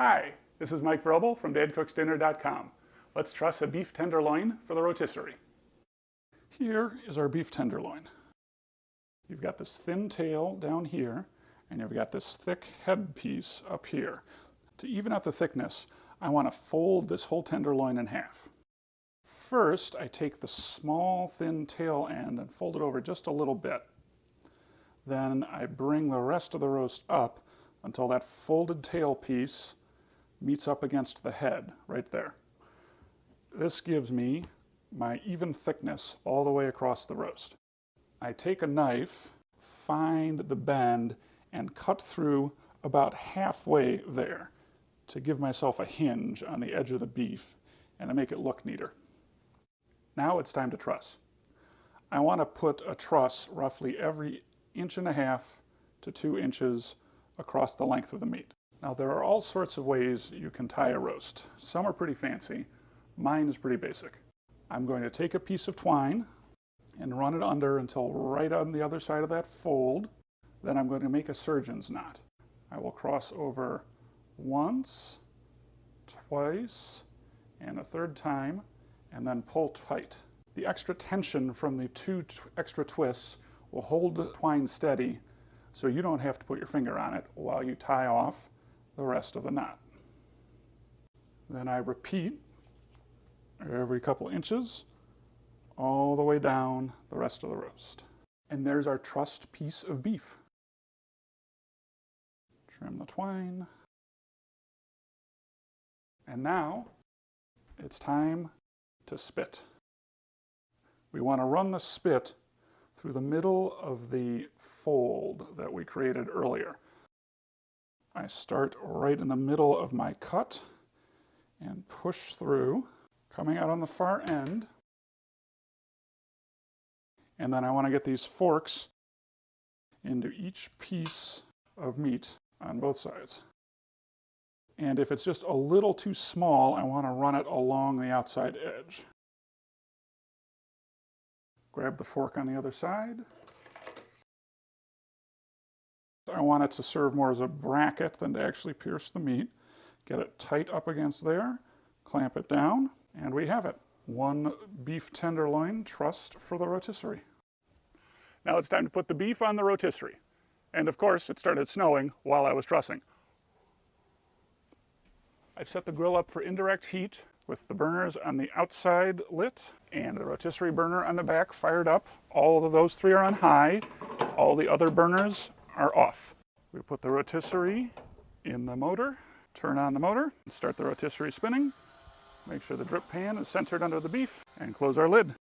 Hi, this is Mike Vrobel from DadCooksDinner.com. Let's truss a beef tenderloin for the rotisserie. Here is our beef tenderloin. You've got this thin tail down here, and you've got this thick head piece up here. To even out the thickness, I want to fold this whole tenderloin in half. First, I take the small, thin tail end and fold it over just a little bit. Then I bring the rest of the roast up until that folded tail piece meets up against the head right there. This gives me my even thickness all the way across the roast. I take a knife, find the bend, and cut through about halfway there to give myself a hinge on the edge of the beef and to make it look neater. Now it's time to truss. I want to put a truss roughly every 1.5 to 2 inches across the length of the meat. Now there are all sorts of ways you can tie a roast. Some are pretty fancy. Mine is pretty basic. I'm going to take a piece of twine and run it under until right on the other side of that fold. Then I'm going to make a surgeon's knot. I will cross over once, twice, and a third time, and then pull tight. The extra tension from the 2 extra twists will hold the twine steady so you don't have to put your finger on it while you tie off the rest of the knot. Then I repeat every couple inches all the way down the rest of the roast. And there's our trussed piece of beef. Trim the twine. And now it's time to spit. We want to run the spit through the middle of the fold that we created earlier. I start right in the middle of my cut and push through, coming out on the far end. And then I want to get these forks into each piece of meat on both sides. And if it's just a little too small, I want to run it along the outside edge. Grab the fork on the other side. I want it to serve more as a bracket than to actually pierce the meat. Get it tight up against there, clamp it down, and we have it. One beef tenderloin trussed for the rotisserie. Now it's time to put the beef on the rotisserie. And of course, it started snowing while I was trussing. I've set the grill up for indirect heat with the burners on the outside lit and the rotisserie burner on the back fired up. All of those 3 are on high. All the other burners are off. We put the rotisserie in the motor, turn on the motor, and start the rotisserie spinning. Make sure the drip pan is centered under the beef, and close our lid.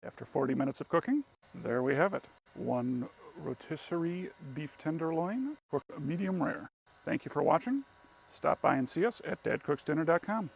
After 40 minutes of cooking, there we have it. One rotisserie beef tenderloin, cooked medium rare. Thank you for watching. Stop by and see us at DadCooksDinner.com.